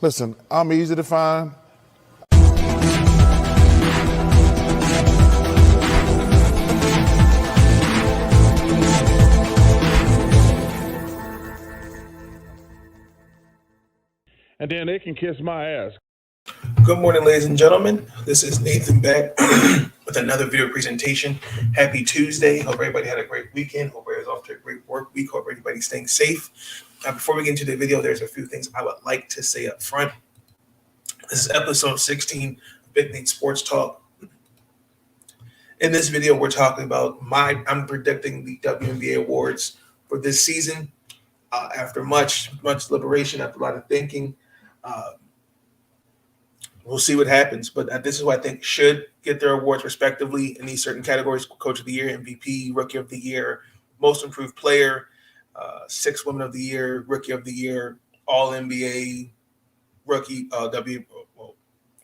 Listen, I'm easy to find. And then they can kiss my ass. Good morning, ladies and gentlemen. This is Nathan back with another video presentation. Happy Tuesday. Hope everybody had a great weekend. Hope everybody's off to a great work week. Hope everybody's staying safe. Now, before we get into the video, there's a few things I would like to say up front. This is episode 16 of Big Nate Sports Talk. In this video, we're talking about I'm predicting the WNBA awards for this season. After much deliberation, after a lot of thinking, we'll see what happens. But this is who I think should get their awards respectively in these certain categories: Coach of the Year, MVP, Rookie of the Year, Most Improved Player, Sixth Woman of the Year, Rookie of the Year, All NBA, Rookie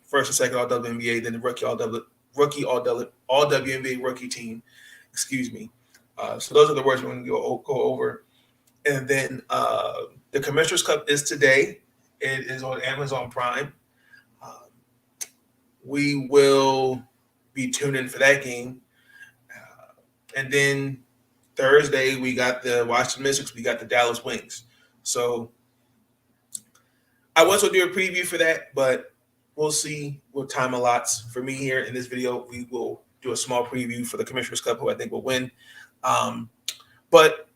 first and second All WNBA, then the Rookie All WNBA Rookie Team. Excuse me. So those are the words we're going to go over. And then the Commissioner's Cup is today. It is on Amazon Prime. We will be tuned in for that game. And then Thursday, we got the Washington Mystics. We got the Dallas Wings. So I was going to do a preview for that, but we'll see what time allots for me here in this video. We will do a small preview for the Commissioner's Cup, who I think will win. But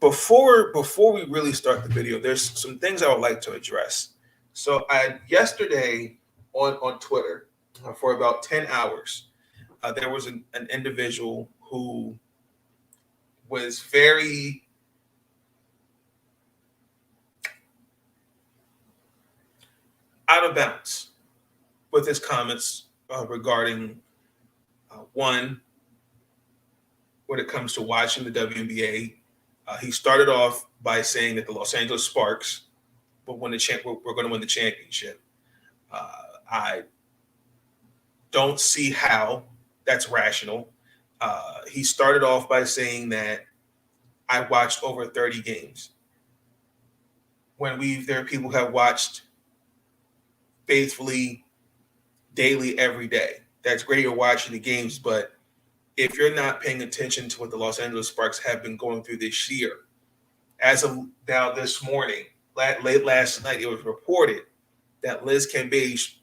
before we really start the video, there's some things I would like to address. So yesterday on Twitter, for about 10 hours, there was an individual who was very out of bounds with his comments regarding one, when it comes to watching the WNBA. He started off by saying that the Los Angeles Sparks will win we're going to win the championship. I don't see how that's rational. He started off by saying that I watched over 30 games. When there are people who have watched faithfully, daily, every day. That's great, you're watching the games, but if you're not paying attention to what the Los Angeles Sparks have been going through this year, as of now this morning, late last night, it was reported that Liz Cambage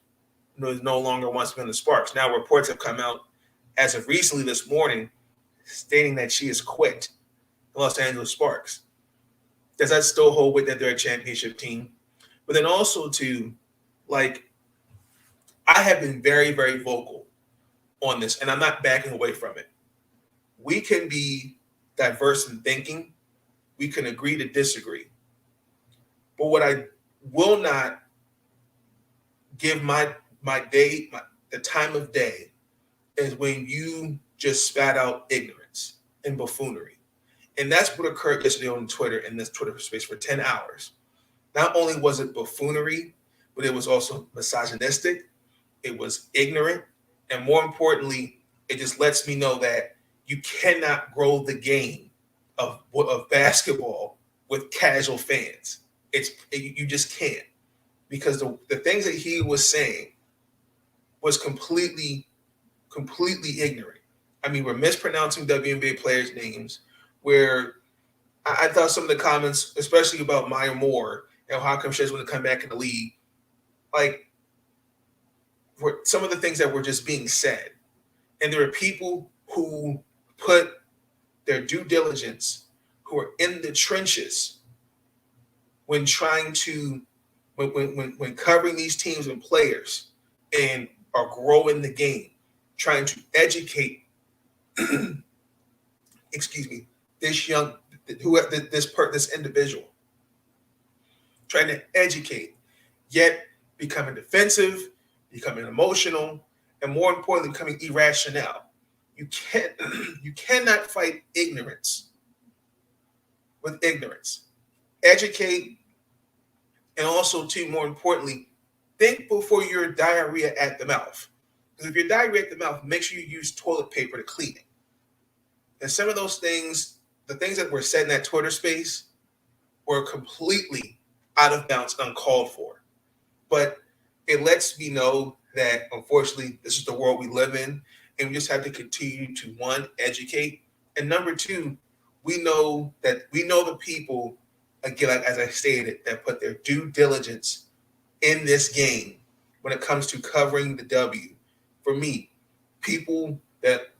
no longer wants to be on the Sparks. Now, reports have come out as of recently this morning stating that she has quit the Los Angeles Sparks. Does that still hold weight that they're a championship team? But then also, I have been very, very vocal on this, and I'm not backing away from it. We can be diverse in thinking. We can agree to disagree. But what I will not give the time of day is when you just spat out ignorance and buffoonery. And that's what occurred yesterday on Twitter, in this Twitter space for 10 hours. Not only was it buffoonery, but it was also misogynistic. It was ignorant. And more importantly, it just lets me know that you cannot grow the game of basketball with casual fans. You just can't. Because the things that he was saying was completely ignorant. I mean, we're mispronouncing WNBA players' names, where I thought some of the comments, especially about Maya Moore and how come she doesn't want to come back in the league, were some of the things that were just being said. And there are people who put their due diligence, who are in the trenches when trying to when covering these teams and players and are growing the game, trying to educate this individual, trying to educate, yet becoming defensive, becoming emotional, and more importantly, becoming irrational. You cannot fight ignorance with ignorance. Educate, and also, too, more importantly, think before you're diarrhea at the mouth. Because if you're diarrhea at the mouth, make sure you use toilet paper to clean it. And some of those things, the things that were said in that Twitter space, were completely out of bounds, uncalled for. but it lets me know that unfortunately this is the world we live in, and we just have to continue to, one, educate, and number two, we know the people, again, like as I stated, that put their due diligence in this game when it comes to covering the W. For me, people that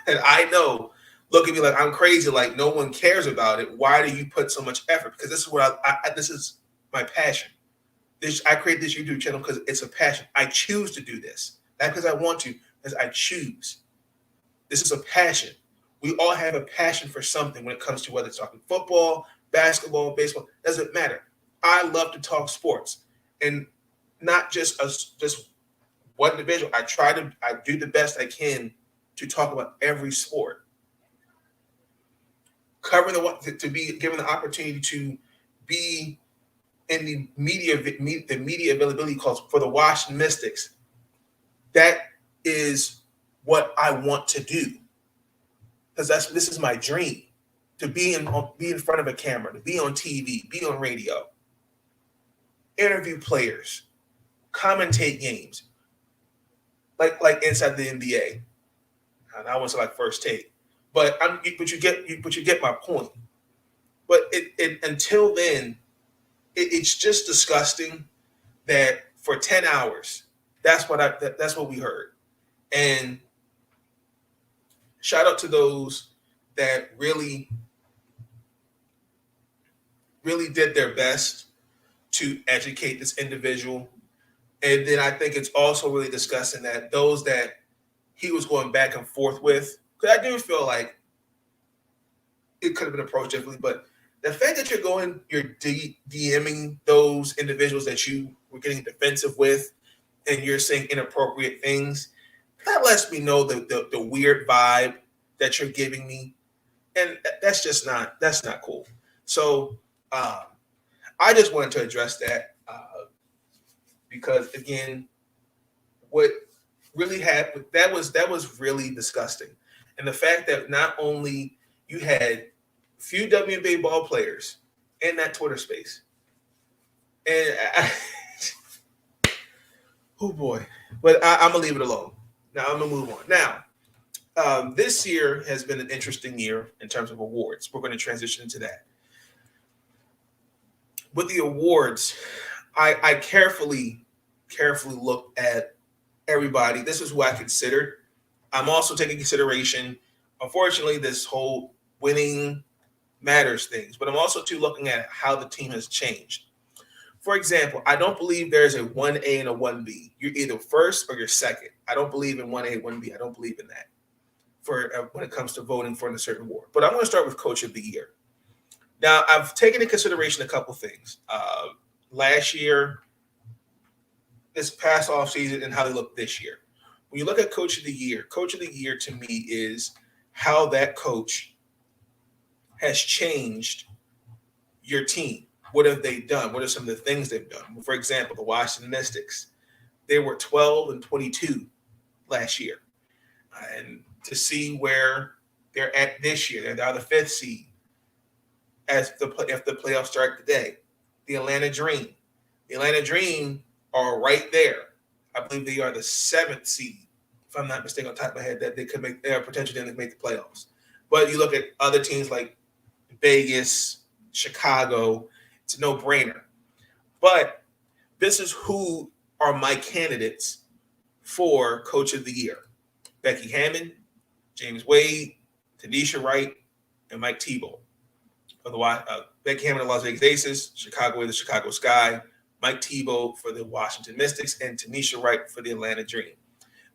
that I know look at me like I'm crazy, like no one cares about it. Why do you put so much effort? Because this is what this is my passion. I create this YouTube channel because it's a passion. I choose to do this, not because I want to, because I choose. This is a passion. We all have a passion for something when it comes to whether it's talking football, basketball, baseball, doesn't matter. I love to talk sports, and not just one individual. I do the best I can to talk about every sport. Covering to be given the opportunity to be in the media availability calls for the Washington Mystics. That is what I want to do, because this is my dream, to be in front of a camera, to be on TV, be on radio, interview players, commentate games, like inside the NBA. And I want to like first take, but you get my point. But until then, it's just disgusting that for 10 hours, that's what we heard. And shout out to those that really did their best to educate this individual. And then I think it's also really disgusting that those that he was going back and forth with, because I do feel like it could have been approached differently, but the fact that you're DMing those individuals that you were getting defensive with, and you're saying inappropriate things, that lets me know the weird vibe that you're giving me, and that's not cool. So I just wanted to address that because again, what really happened, that was really disgusting, and the fact that not only you had few WNBA ball players in that Twitter space, and oh boy, but I'm gonna leave it alone. Now I'm gonna move on. Now, this year has been an interesting year in terms of awards. We're going to transition into that. With the awards, I carefully looked at everybody. This is who I considered. I'm also taking consideration, unfortunately, this whole winning matters things, but I'm also too looking at how the team has changed. For example, I don't believe there's a 1A and a 1B. You're either first or you're second. I don't believe in 1A, 1B. I don't believe in that for when it comes to voting for a certain award. But I'm going to start with Coach of the Year. Now, I've taken into consideration a couple things. Last year, this past offseason, and how they look this year. When you look at Coach of the Year to me is how that coach has changed your team. What have they done? What are some of the things they've done? For example, the Washington Mystics, they were 12-22 last year. And to see where they're at this year, they're the 5th seed if the playoffs start today. The Atlanta Dream are right there. I believe they are the 7th seed, if I'm not mistaken, on top of my head, that they are potentially going to make the playoffs. But you look at other teams like Vegas, Chicago, it's a no-brainer. But this is who are my candidates for Coach of the Year. Becky Hammon, James Wade, Tanisha Wright, and Mike Tebow. Becky Hammon of the Las Vegas Aces, Chicago Wade, the Chicago Sky, Mike Tebow for the Washington Mystics, and Tanisha Wright for the Atlanta Dream.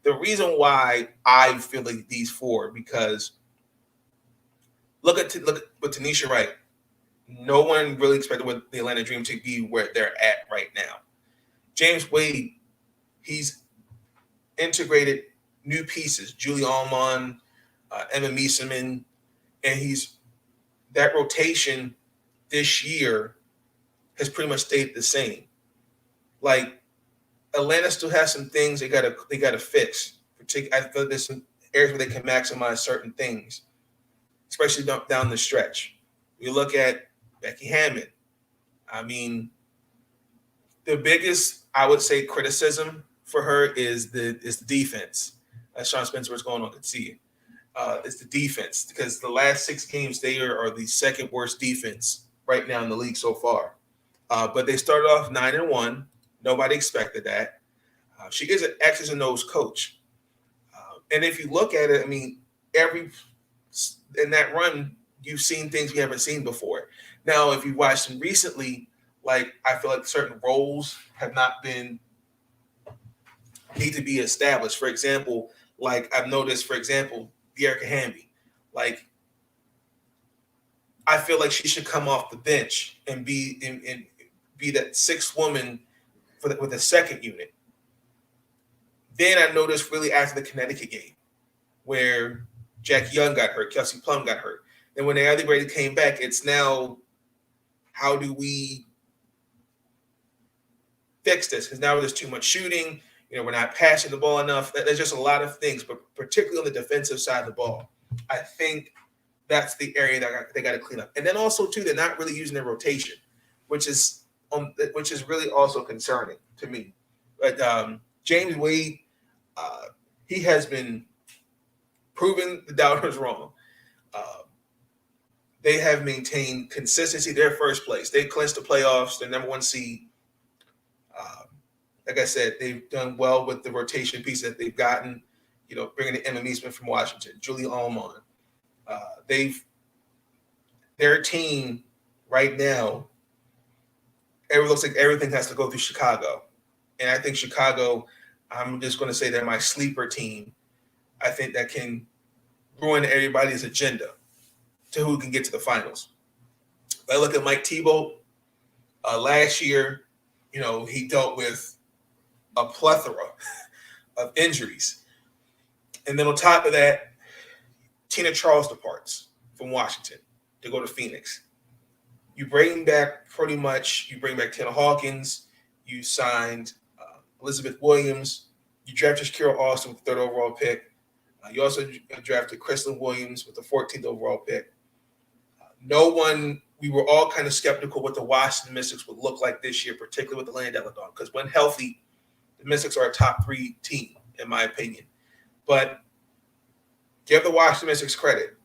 The reason why I feel like these four, because look at with Tanisha Wright. No one really expected the Atlanta Dream to be where they're at right now. James Wade, he's integrated new pieces, Julie Allman, Emma Mieseman, and that rotation this year has pretty much stayed the same. Like Atlanta still has some things they gotta fix. I feel there's some areas where they can maximize certain things, especially down the stretch. You look at Becky Hammon. I mean, the biggest I would say criticism for her is the defense. As Sean Spencer was going on, could see it. It's the defense, because the last 6 games they are the second worst defense right now in the league so far. But they started off 9-1. Nobody expected that. She is an X's and O's coach, and if you look at it, I mean, in that run, you've seen things we haven't seen before. Now, if you watched them recently, like, I feel like certain roles have not been need to be established. For example, like I've noticed, for example, Dearica Hamby, like, I feel like she should come off the bench and be that 6th woman with the second unit. Then I noticed really after the Connecticut game, where Jackie Young got hurt, Kelsey Plum got hurt. And when the other grade came back, it's now, how do we fix this? Because now there's too much shooting. We're not passing the ball enough. There's just a lot of things, but particularly on the defensive side of the ball, I think that's the area that they got to clean up. And then also, too, they're not really using their rotation, which is really also concerning to me. But James Wade, he has been proving the doubters wrong. They have maintained consistency. They're first place. They clinched the playoffs. They're number 1 seed. Like I said, they've done well with the rotation piece that they've gotten. Bringing in Emma Meesman from Washington, Julie Allman. Their team right now, it looks like everything has to go through Chicago. And I think Chicago, I'm just going to say they're my sleeper team. I think that can ruin everybody's agenda to who can get to the finals. If I look at Mike Tebow, last year, he dealt with a plethora of injuries. And then on top of that, Tina Charles departs from Washington to go to Phoenix. You bring back Tina Hawkins. You signed Elizabeth Williams. You drafted Shakira Austin with the 3rd overall pick. You also drafted Kristen Williams with the 14th overall pick. We were all kind of skeptical what the Washington Mystics would look like this year, particularly with Elena Delle Donne, because when healthy, the Mystics are a top 3 team, in my opinion. But give the Washington Mystics credit.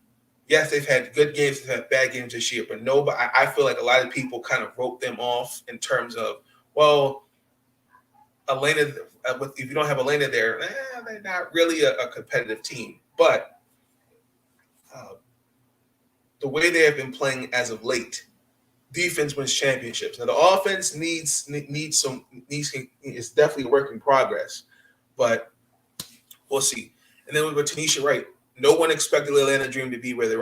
Yes, they've had good games, they've had bad games this year, but I feel like a lot of people kind of wrote them off in terms of, well, Elena, if you don't have Elena there, they're not really a competitive team. But the way they have been playing as of late, defense wins championships. Now the offense is definitely a work in progress, but we'll see. And then with Tanisha Wright, no one expected the Atlanta Dream to be where they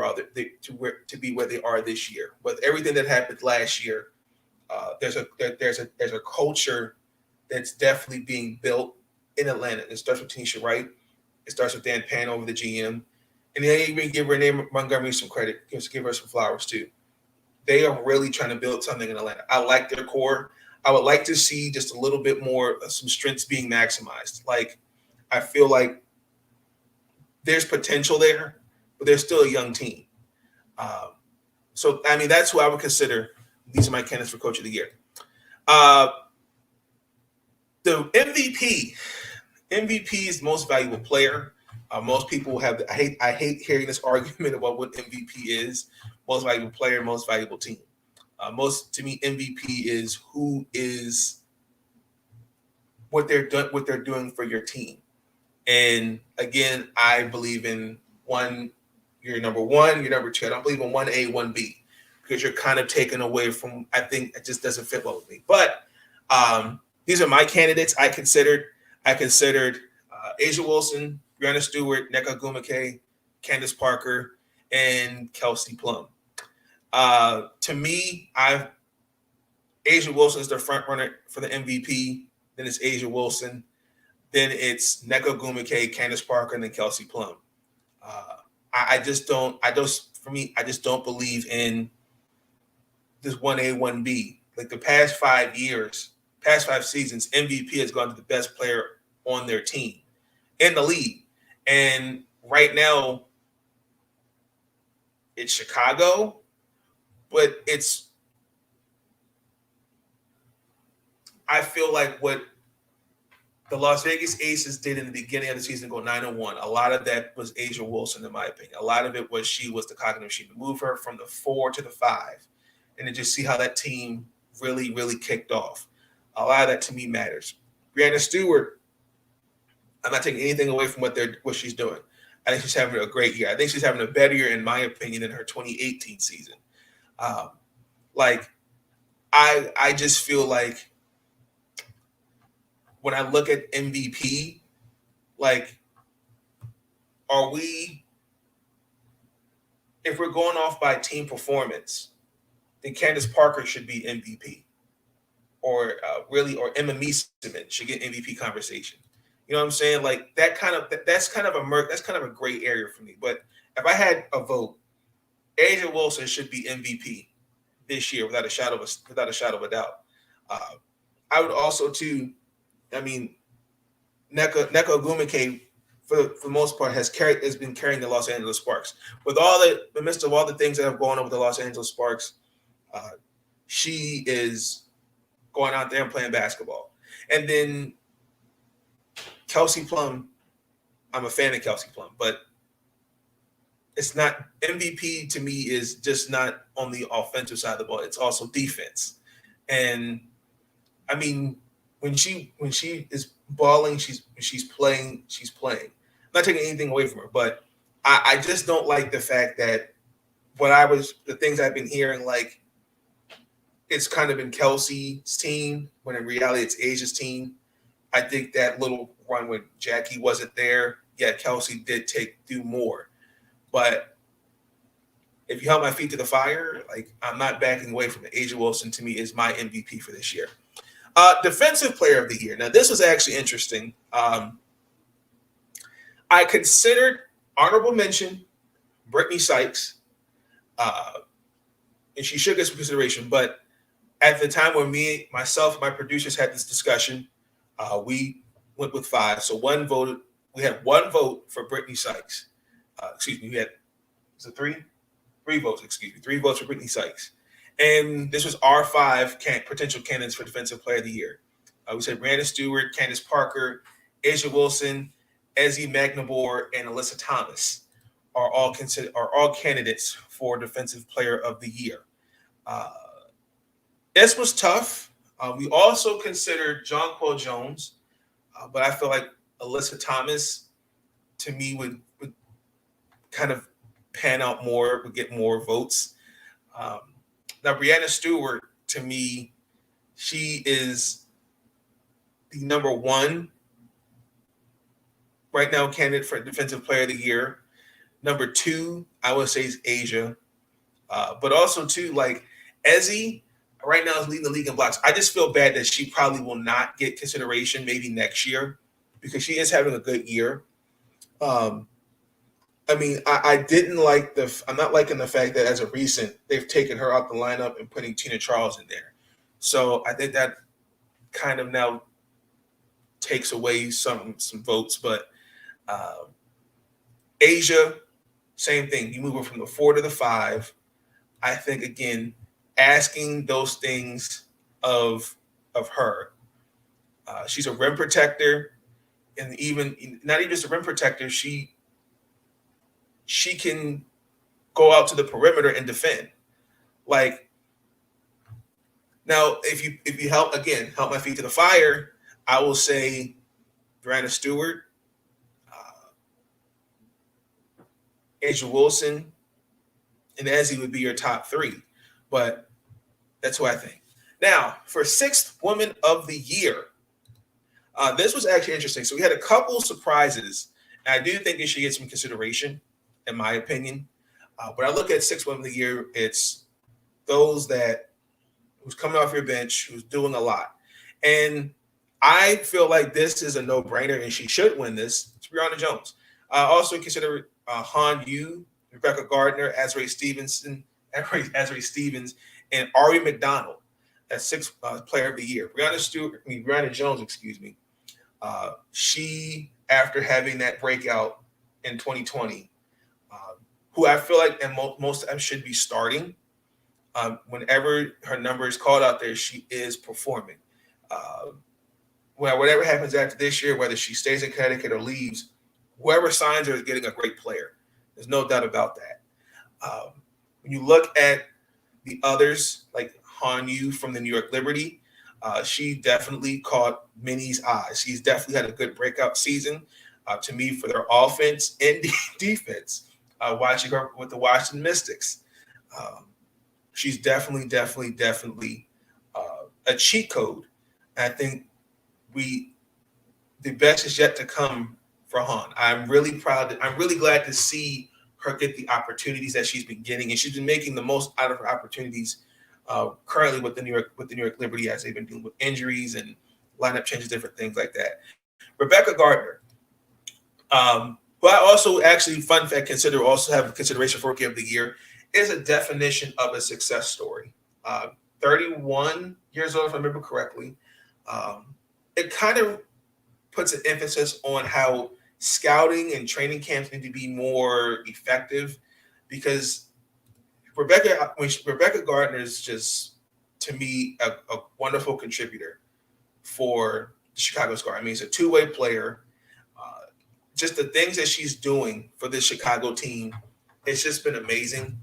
are this year. With everything that happened last year, there's a culture that's definitely being built in Atlanta. It starts with Tanisha Wright. It starts with Dan Panover, the GM. And then even give Renee Montgomery some credit. Give her some flowers, too. They are really trying to build something in Atlanta. I like their core. I would like to see just a little bit more, some strengths being maximized. Like, I feel like there's potential there, but they're still a young team. So, I mean, that's who I would consider. These are my candidates for Coach of the Year. The MVP is the most valuable player. Most people have. I hate hearing this argument about what MVP is. Most valuable player, most valuable team. To me, MVP is who is what they're doing for your team. And again, I believe in you're number 1, you're number 2. I don't believe in 1A, 1B, because you're kind of taken away from. I think it just doesn't fit well with me. But these are my candidates. I considered Asia Wilson, Brianna Stewart, Nneka Ogwumike, Candace Parker, and Kelsey Plum. To me, Asia Wilson is the front runner for the MVP. Then it's Asia Wilson. Then it's Nneka Ogwumike, Candace Parker, and then Kelsey Plum. I just don't believe in this 1A, 1B. Like the past 5 seasons, MVP has gone to the best player on their team in the league. And right now, it's Chicago, but I feel like what the Las Vegas Aces did in the beginning of the season go 9-1. A lot of that was Asia Wilson, in my opinion. A lot of it was she was the cognitive machine to move her from the 4 to the 5, and to just see how that team really, really kicked off. A lot of that to me matters. Brianna Stewart, I'm not taking anything away from what she's doing. I think she's having a great year. I think she's having a better year, in my opinion, than her 2018 season. I just feel like when I look at MVP, like, if we're going off by team performance, then Candace Parker should be MVP, or Emma Meeseman should get MVP conversation. You know what I'm saying? Like that's kind of a gray area for me. But if I had a vote, Asia Wilson should be MVP this year without a shadow of a doubt. I would also too. I mean, Nneka Ogwumike, for the most part, has been carrying the Los Angeles Sparks. With the midst of all the things that have gone on with the Los Angeles Sparks, she is going out there and playing basketball. And then Kelsey Plum, I'm a fan of Kelsey Plum, but it's not MVP to me is just not on the offensive side of the ball. It's also defense. And I mean, when she is balling, she's playing. I'm not taking anything away from her, but I just don't like the fact that the things I've been hearing, like it's kind of been Kelsey's team when in reality it's Asia's team. I think that little run when Jackie wasn't there, yeah, Kelsey did do more. But if you held my feet to the fire, like I'm not backing away from it. Asia Wilson to me is my MVP for this year. Defensive Player of the Year. Now this was actually interesting. I considered honorable mention Brittany Sykes, and she should get some consideration. But at the time when myself, and my producers had this discussion, we went with 5. So we had one vote for Brittany Sykes. We had, was it 3? 3 votes, 3 votes for Brittany Sykes. And this was our 5 potential candidates for Defensive Player of the Year. We said Brianna Stewart, Candace Parker, Asia Wilson, Ezzie Magnabor, and Alyssa Thomas are all candidates for Defensive Player of the Year. This was tough. We also considered Jonquel Jones, but I feel like Alyssa Thomas, to me, would kind of pan out more, would get more votes. Now, Brianna Stewart, to me, she is the number 1 right now candidate for Defensive Player of the Year. Number 2, I would say, is Asia. But also, too, like Ezzie right now is leading the league in blocks. I just feel bad that she probably will not get consideration maybe next year because she is having a good year. I mean, I'm not liking the fact that as of recent, they've taken her out the lineup and putting Tina Charles in there. So I think that kind of now takes away some votes. But Asia, same thing. You move her from the 4 to the 5. I think, again, asking those things of her. She's a rim protector, and even not even just a rim protector, she can go out to the perimeter and defend. Like, now, if you help my feet to the fire, I will say Brianna Stewart, Asia Wilson, and Ezzie would be your top 3. But that's who I think. Now, for 6th Woman of the Year, this was actually interesting. So we had a couple surprises, and I do think it should get some consideration, in my opinion. When I look at 6th Woman of the Year, it's those who's coming off your bench, who's doing a lot. And I feel like this is a no-brainer, and she should win this. It's Brianna Jones. I also consider Han Yu, Rebecca Gardner, Azrae Stevens, and Ari McDonald as 6th Player of the Year. Brianna Jones, she, after having that breakout in 2020, who I feel like and most of them should be starting. Whenever her number is called out there, she is performing. well, whatever happens after this year, whether she stays in Connecticut or leaves, whoever signs her is getting a great player. There's no doubt about that. When you look at the others, like Han Yu from the New York Liberty, she definitely caught many's eyes. She's definitely had a good breakout season to me for their offense and defense. Watching her with the Washington Mystics, she's definitely a cheat code. And I think the best is yet to come for Han. I'm really proud. I'm really glad to see her get the opportunities that she's been getting, and she's been making the most out of her opportunities currently with the New York Liberty as they've been dealing with injuries and lineup changes, different things like that. Rebecca Gardner, who I also actually, fun fact, also have consideration for Rookie of the Year, is a definition of a success story. 31 years old, if I remember correctly. It kind of puts an emphasis on how scouting and training camps need to be more effective, because Rebecca Gardner is just, to me, a wonderful contributor for the Chicago Scar. I mean, he's a two-way player. Just the things that she's doing for this Chicago team, it's just been amazing.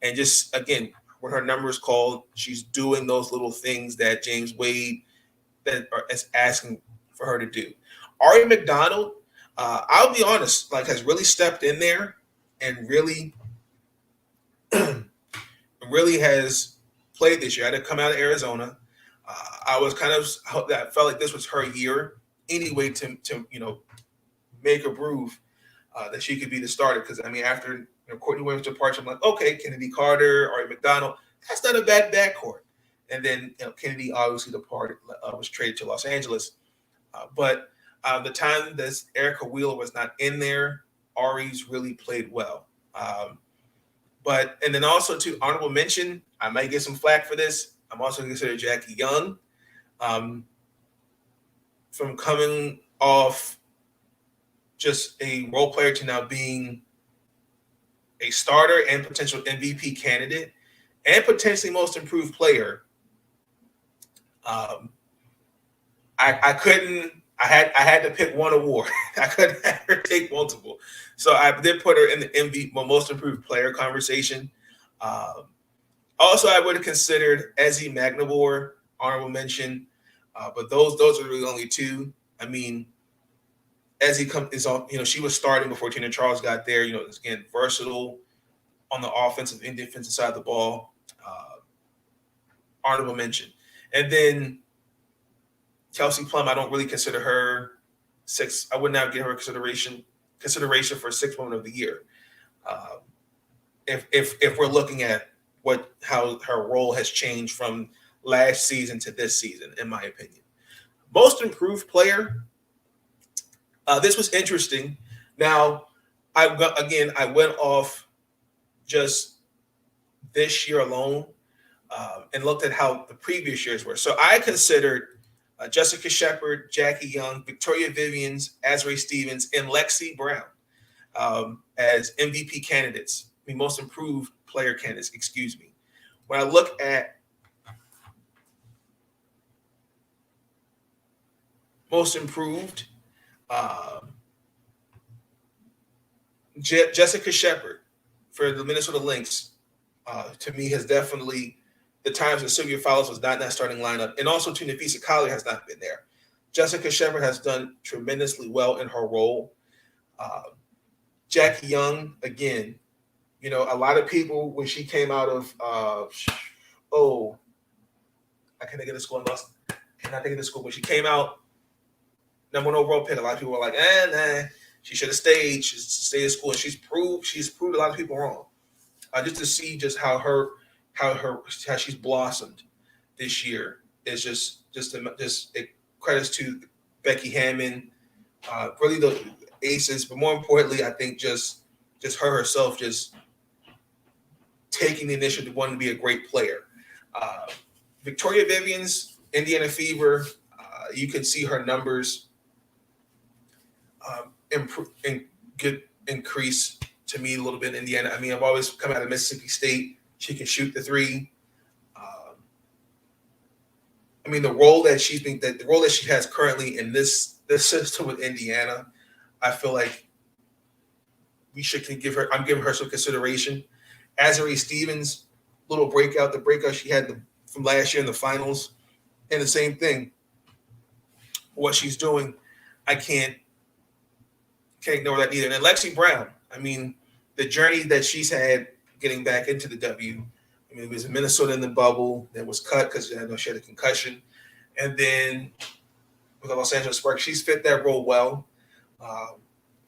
And just, again, when her number is called, she's doing those little things that James Wade is asking for her to do. Ari McDonald, I'll be honest, has really stepped in there and really has played this year. I had to come out of Arizona. I felt like this was her year anyway to make a prove that she could be the starter. Because, I mean, after Courtney Williams' departure, I'm like, okay, Kennedy Carter, Ari McDonald, that's not a bad backcourt. And then Kennedy obviously departed, was traded to Los Angeles. But the time that Erica Wheeler was not in there, Ari's really played well. And then also, to honorable mention, I might get some flack for this, I'm also going to consider Jackie Young, from coming off just a role player to now being a starter and potential MVP candidate and potentially most improved player. I had to pick one award. I couldn't have her take multiple. So I did put her in the MVP, most improved player conversation. Also, I would have considered Ezzie Magnavor, honorable mention. But those are really only two. I mean, Ezzie she was starting before Tina Charles got there. Again, versatile on the offensive and defensive side of the ball. Honorable mention. And then Kelsey Plum, I don't really consider her six. I would not give her consideration for Sixth Woman of the Year. If we're looking at how her role has changed from last season to this season, in my opinion. Most improved player. This was interesting. Now, I went off just this year alone and looked at how the previous years were. So I considered Jessica Shepard, Jackie Young, Victoria Vivians, Azrae Stevens, and Lexi Brown as MVP candidates. I mean, most improved player candidates, excuse me. When I look at most improved, Jessica Shepard for the Minnesota Lynx, to me, has definitely, the times that Sylvia Fowles was not in that starting lineup, and also Tunafisa Collier has not been there. Jessica Shepard has done tremendously well in her role. Jackie Young, again, a lot of people, when she came out of, I can't think of the school. When she came out, number one overall pick, a lot of people were like, nah, she should have stayed. She should stay in school. And she's proved a lot of people wrong. Just to see just how she's blossomed this year is just credits to Becky Hammond, really the aces, but more importantly, I think just her herself just taking the initiative to want to be a great player. Victoria Vivians, Indiana Fever, you can see her numbers increase to me a little bit in Indiana. I mean, I've always come out of Mississippi State. She can shoot the three. I mean, the role that the role that she has currently in this system with Indiana, I feel like we should give her. I'm giving her some consideration. Azari Stevens, the breakout she had from last year in the finals, and the same thing. What she's doing, I can't ignore that either. And then Lexi Brown, I mean, the journey that she's had getting back into the W. I mean, it was in Minnesota in the bubble, then was cut because I know she had a concussion, and then with the Los Angeles Sparks, she's fit that role well. Um,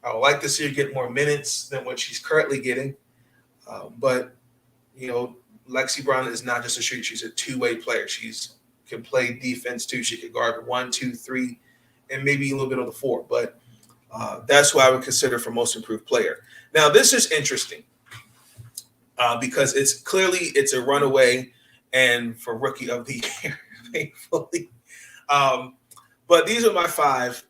I would like to see her get more minutes than what she's currently getting, but you know, Lexi Brown is not just a shooter; she's a two-way player. She's can play defense too. She could guard 1, 2, 3, and maybe a little bit on the 4. But that's who I would consider for most improved player. Now, this is interesting because it's a runaway and for rookie of the year, thankfully. But these are my 5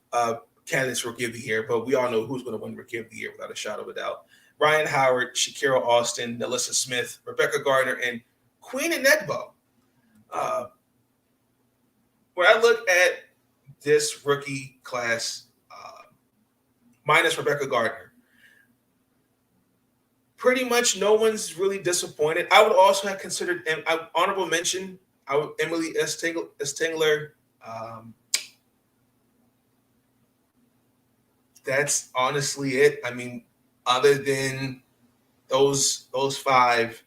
candidates rookie of the year. But we all know who's going to win rookie of the year without a shadow of a doubt. Ryan Howard, Shakira Austin, Nalissa Smith, Rebecca Gardner, and Queen Enegbo. When I look at this rookie class, minus Rebecca Gardner, pretty much no one's really disappointed. I would also have considered honorable mention. Emily Estingler. That's honestly it. I mean, other than those 5,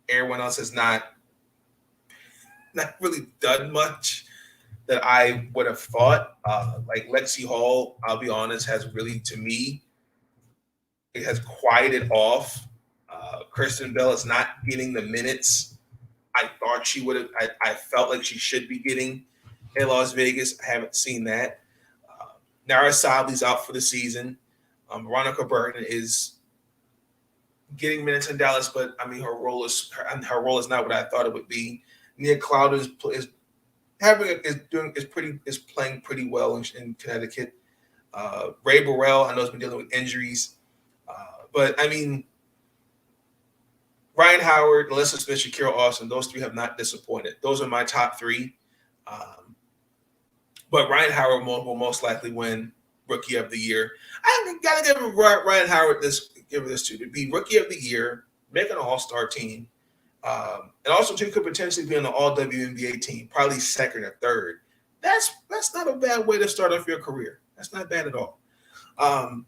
everyone else has not really done much that I would have thought. Like Lexi Hall, I'll be honest, has really, to me, it has quieted off. Kristen Bell is not getting the minutes I thought she would have. I felt like she should be getting in Las Vegas. I haven't seen that. Nara Sabli's out for the season. Veronica Burton is getting minutes in Dallas, but I mean her role is not what I thought it would be. Nia Cloud is playing pretty well in Connecticut. Ray Burrell, I know, has been dealing with injuries, but I mean, Ryan Howard, Alyssa Smith, Shakira Austin, those 3 have not disappointed. Those are my top 3. But Ryan Howard will most likely win Rookie of the Year. I got to give Ryan Howard this to be Rookie of the Year, make an All-Star team, and also too could potentially be on the All WNBA team, probably second or third. That's not a bad way to start off your career. That's not bad at all. If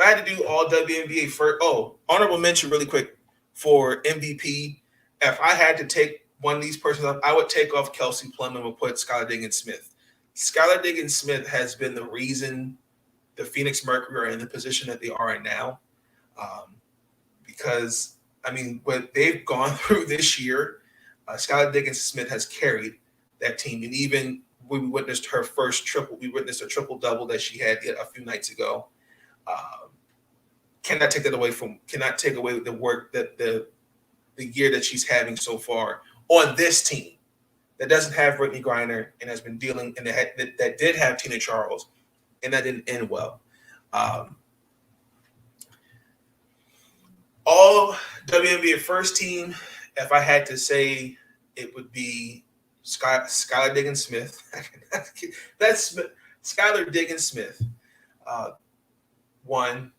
I had to do All WNBA first, honorable mention really quick for MVP. If I had to take one of these persons off, I would take off Kelsey Plum and would put Skylar Diggins-Smith. Skylar Diggins-Smith has been the reason the Phoenix Mercury are in the position that they are in now. Because, I mean, what they've gone through this year, Skylar Diggins-Smith has carried that team. And even when we witnessed her first triple, we witnessed a triple-double that she had a few nights ago. Cannot take away the work that the year that she's having so far on this team that doesn't have Brittany Griner and has been dealing and that did have Tina Charles and that didn't end well. All WNBA first team, if I had to say, it would be Skylar Diggins-Smith. That's Skylar Diggins-Smith. 1.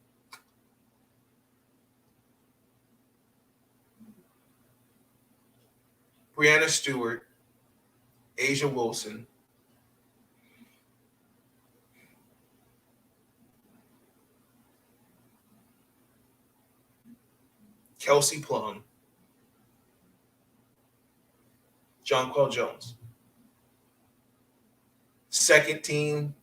Brianna Stewart, Asia Wilson, Kelsey Plum, Jonquel Jones. Second team,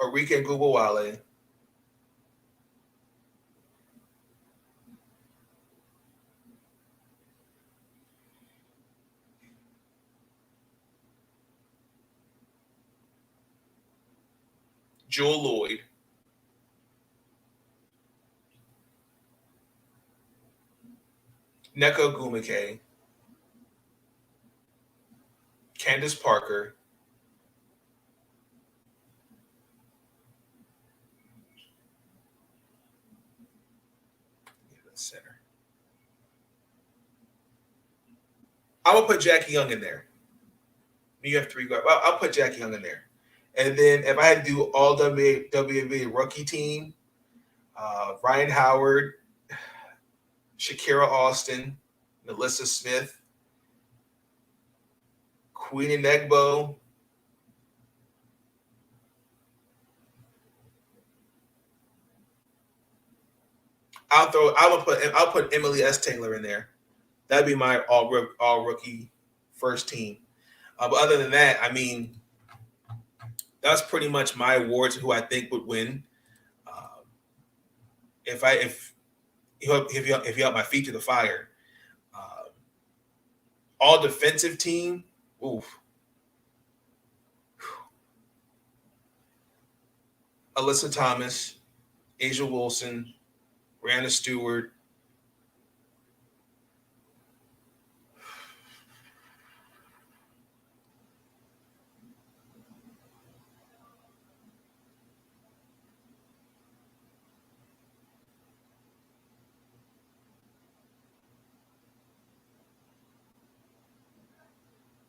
Arike Gubawale, Jewel Lloyd, Nneka Ogwumike, Candace Parker, center. I will put Jackie Young in there. You have 3 guards. I'll put Jackie Young in there. And then if I had to do all WNBA rookie team, Ryan Howard, Shakira Austin, Melissa Smith, Queen Enegbo, I'll put Emily S. Taylor in there. That'd be my all rookie first team. But other than that, I mean, that's pretty much my awards. Who I think would win. If you held my feet to the fire, all defensive team. Oof. Alyssa Thomas, Asia Wilson, Brianna Stewart.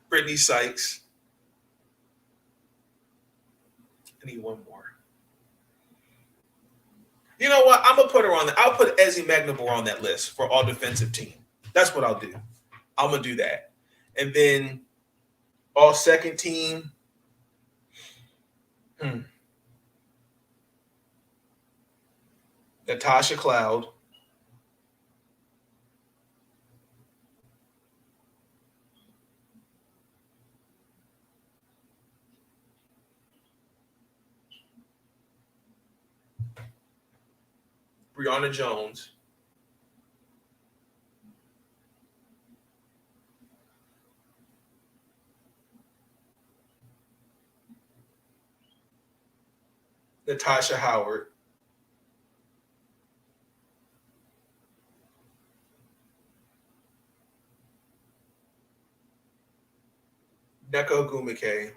Brittany Sykes. I need one more. You know what? I'm gonna put her on. I'll put Ezzy Magnabor on that list for all defensive team. That's what I'll do. I'm gonna do that, and then all second team. Natasha Cloud. Brianna Jones. Natasha Howard. Neko Gumike.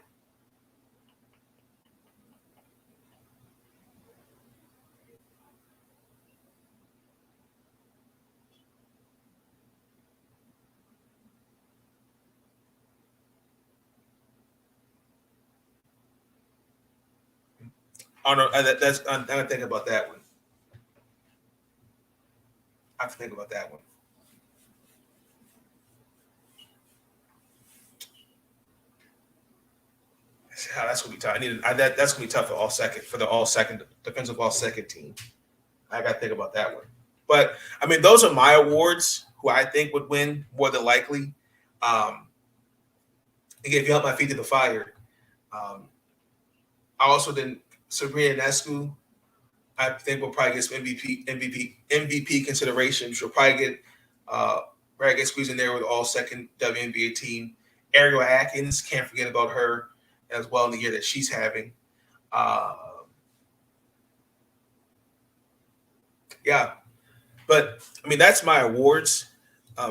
Oh no, I'm gonna think about that one. I have to think about that one. That's gonna be tough. That's gonna be tough for the all second defensive all second team. I gotta think about that one. But I mean, those are my awards. Who I think would win more than likely. Again, if you help my feet to the fire. I also didn't Sabrina Nescu. I think we'll probably get some MVP consideration. She'll probably get squeezed in there with all second WNBA team. Ariel Atkins, can't forget about her as well in the year that she's having. Yeah, but I mean that's my awards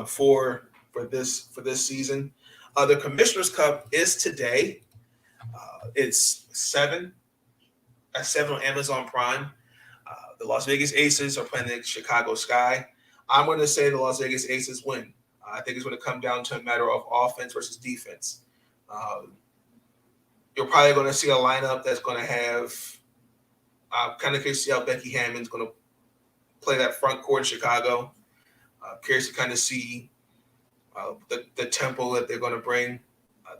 for this season. The Commissioner's Cup is today. It's 7 at 7 on Amazon Prime. The Las Vegas Aces are playing the Chicago Sky. I'm going to say the Las Vegas Aces win. I think it's going to come down to a matter of offense versus defense. You're probably going to see a lineup that's going to have kind of curious to see how Becky Hammond's going to play that front court in Chicago. Curious to kind of see the tempo that they're going to bring.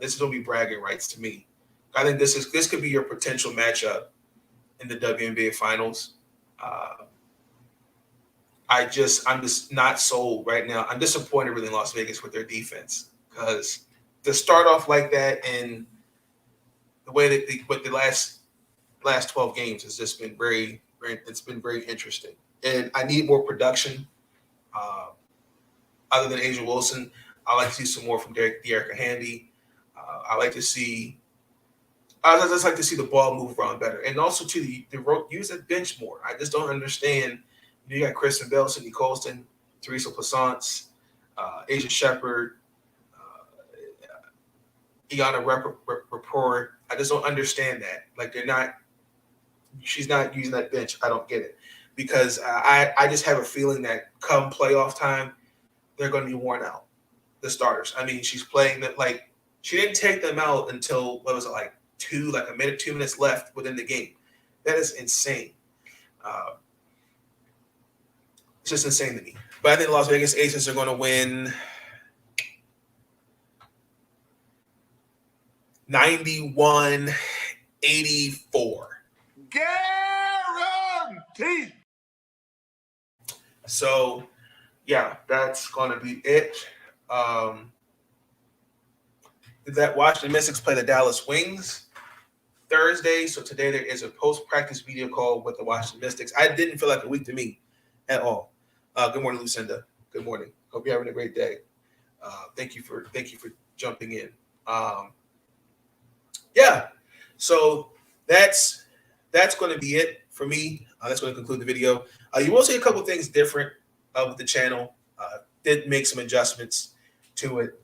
This is going to be bragging rights to me. I think this could be your potential matchup in the WNBA Finals. I'm just not sold right now. I'm disappointed really in Las Vegas with their defense because to start off like that and the way that with the last 12 games has just been very, very, it's been very interesting. And I need more production. Other than Asia Wilson, I like to see some more from Dearica Handy. I just like to see the ball move around better, and also to use that bench more. I just don't understand. You got Kristen Bell, Sydney Colston, Teresa Plaisance, Asia Shepherd, Iana Rappaport. I just don't understand that. Like she's not using that bench. I don't get it. because I just have a feeling that come playoff time, they're going to be worn out, the starters. I mean, she's playing that like she didn't take them out until what was it, like a minute, 2 minutes left within the game. That is insane. It's just insane to me. But I think the Las Vegas Aces are going to win 91-84. Guaranteed. So, yeah, that's going to be it. That Washington Mystics play the Dallas Wings Thursday. So today there is a post-practice video call with the Washington Mystics. I didn't feel like a week to me at all. Good morning, Lucinda. Good morning. Hope you're having a great day. Thank you for jumping in. Yeah. So that's going to be it for me. That's going to conclude the video. You will see a couple things different with the channel. Did make some adjustments to it.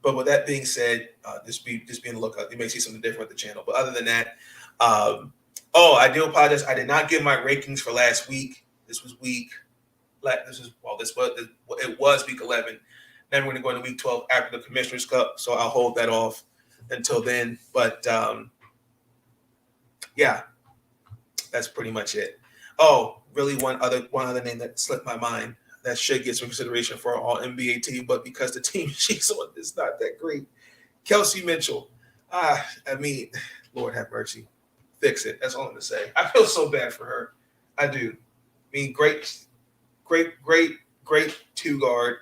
But with that being said, just be on the lookout. You may see something different with the channel. But other than that, I do apologize. I did not give my rankings for last week. This was week 11. Then we're going to go into week 12 after the Commissioner's Cup. So I'll hold that off until then. But yeah, that's pretty much it. Oh, really one other name that slipped my mind that should get some consideration for our All-NBA team, but because the team she's on is not that great. Kelsey Mitchell. I mean, Lord have mercy. Fix it. That's all I'm going to say. I feel so bad for her. I do. I mean, great two guard.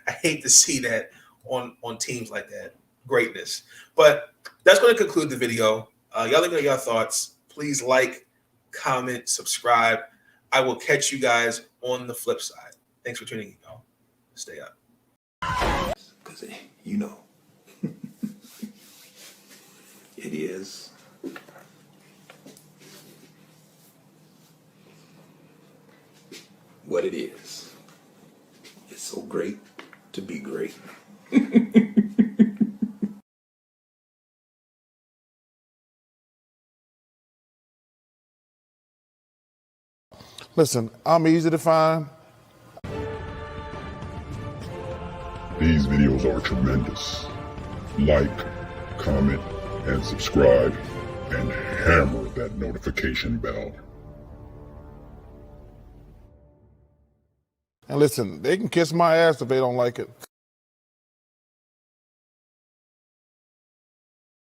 I hate to see that on teams like that. Greatness. But that's going to conclude the video. Y'all let me know your thoughts. Please like, comment, subscribe. I will catch you guys on the flip side. Thanks for tuning in, y'all. Stay up. Because, you know, it is what it is. It's so great to be great. Listen, I'm easy to find. These videos are tremendous. Like, comment, and subscribe, and hammer that notification bell. And listen, they can kiss my ass if they don't like it.